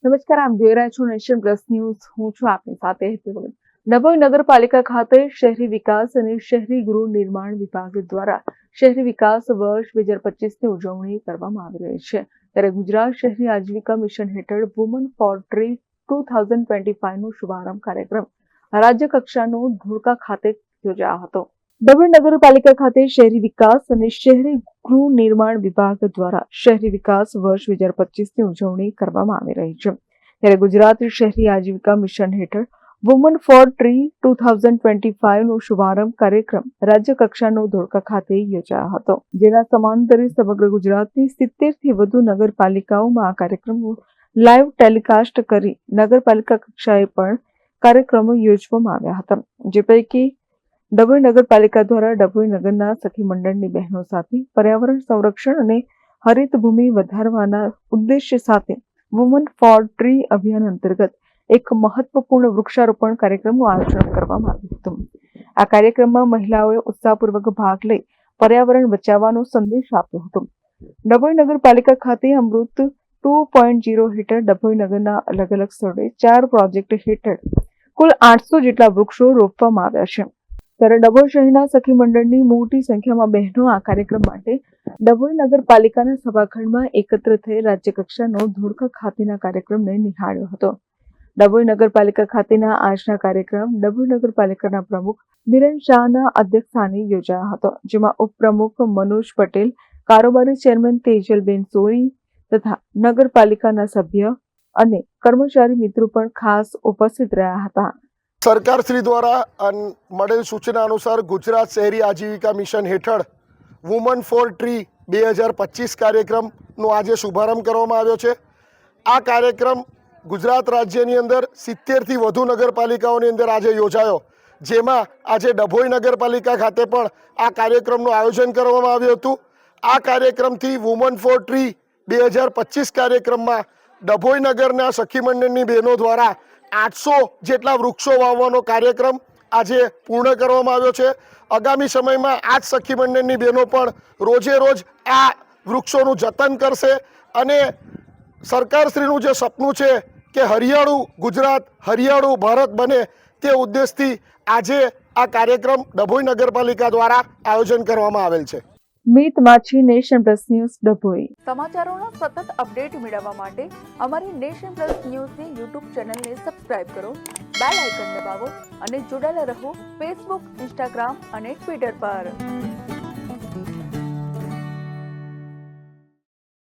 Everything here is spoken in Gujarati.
નમસ્કાર, આપ જોઈ રહ્યા છો નેશન પ્લસ ન્યૂઝ. હું છું આપની સાથે હેતલ ભગત. ડભોઈ નગરપાલિકા ખાતે શહેરી વિકાસ અને શહેરી ગૃહ નિર્માણ વિભાગ દ્વારા શહેરી વિકાસ વર્ષ 2025ની ઉજવણી કરવામાં આવી રહી છે. ત્યારે ગુજરાત શહેરી આજીવિકા મિશન હેઠળ વુમન ફોર ટ્રી 2025નો શુભારંભ કાર્યક્રમ રાજ્ય કક્ષાનો ધોળકા ખાતે યોજાયો હતો. ડભોઈ નગરપાલિકા ખાતે શહેરી વિકાસ અને શહેરી ગૃહ નિર્માણ વિભાગ દ્વારા શહેરી વિકાસ વર્ષ 2025ની ઉજવણી કરવામાં આવી રહી છે. ત્યારે ગુજરાત શહેરી આજીવિકા મિશન હેઠળ વુમન ફોર ટ્રી 2025નો શુભારંભ કાર્યક્રમ રાજ્ય કક્ષાનો ધોળકા ખાતે યોજાયો હતો. જેના સમાંતરે સમગ્ર ગુજરાતની 70થી વધુ નગરપાલિકાઓમાં આ કાર્યક્રમો લાઈવ ટેલિકાસ્ટ કરી નગરપાલિકા કક્ષાએ પણ કાર્યક્રમો યોજવામાં આવ્યા હતા. જે પૈકી ડભોઈ નગરપાલિકા દ્વારા ડભોઈ નગરના સખી મંડળની બહેનો સાથે પર્યાવરણ સંરક્ષણ અને હરિત ભૂમિ વધારવાના ઉદ્દેશ્ય સાથે વુમન ફોર ટ્રી અભિયાન અંતર્ગત એક મહત્વપૂર્ણ વૃક્ષારોપણ કાર્યક્રમનું આયોજન કરવામાં આવ્યું હતું. આ કાર્યક્રમમાં મહિલાઓએ ઉત્સાહપૂર્વક ભાગ લઈ પર્યાવરણ બચાવવાનો સંદેશ આપ્યો હતો. ડભોઈ નગરપાલિકા ખાતે અમૃત 2.0 હેઠળ ડભોઈ નગરના અલગ અલગ સ્થળોએ 4 પ્રોજેક્ટ હેઠળ કુલ 800 જેટલા વૃક્ષો રોપવામાં આવ્યા છે. ત્યારે ડભોઈ શહેરના સખી મંડળની મોટી સંખ્યામાં બહેનો આ કાર્યક્રમ માટે ડભોઈ નગરપાલિકાના સભાખંડમાં એકત્ર થઈ રાજ્ય કક્ષાનો ધોળકા ખાતેના કાર્યક્રમને નિહાળ્યો હતો. ડભોઈ નગરપાલિકા ખાતેના આજના કાર્યક્રમ ડભોઈ નગરપાલિકાના પ્રમુખ બિરેન શાહના અધ્યક્ષસ્થાને યોજાયો હતો. જેમાં ઉપપ્રમુખ મનોજ પટેલ, કારોબારી ચેરમેન તેજલબેન સોની તથા નગરપાલિકાના સભ્ય અને કર્મચારી મિત્રો પણ ખાસ ઉપસ્થિત રહ્યા હતા. સરકાર શ્રી દ્વારા મળેલ સૂચના અનુસાર ગુજરાત શહેરી આજીવિકા મિશન હેઠળ વુમન ફોર ટ્રી 2025 કાર્યક્રમનો આજે શુભારંભ કરવામાં આવ્યો છે. આ કાર્યક્રમ ગુજરાત રાજ્યની અંદર 70થી વધુ નગરપાલિકાઓની અંદર આજે યોજાયો, જેમાં આજે ડભોઈ નગરપાલિકા ખાતે પણ આ કાર્યક્રમનું આયોજન કરવામાં આવ્યું હતું. આ કાર્યક્રમથી વુમન ફોર ટ્રી 2025 કાર્યક્રમમાં ડભોઈ નગરના સખી મંડળની બહેનો દ્વારા 800 જેટલા વૃક્ષો વાવવાનો કાર્યક્રમ આજે પૂર્ણ કરવામાં આવ્યો છે. આગામી સમયમાં આ જ સખી મંડળની બહેનો પણ રોજે રોજ આ વૃક્ષોનું જતન કરશે અને સરકારશ્રીનું જે સપનું છે કે હરિયાળું ગુજરાત, હરિયાળું ભારત બને તે ઉદ્દેશથી આજે આ કાર્યક્રમ ડભોઈ નગરપાલિકા દ્વારા આયોજન કરવામાં આવેલ છે. મીત માછી, નેશન પ્લસ ન્યૂઝ, ડભોઈ. સમાચારોના સતત અપડેટ મેળવવા માટે અમારી નેશન પ્લસ ન્યૂઝની યુટ્યુબ ચેનલને સબસ્ક્રાઇબ કરો, બેલ આઇકન દબાવો અને જોડાયેલા રહો ફેસબુક, ઇન્સ્ટાગ્રામ અને ટ્વિટર પર.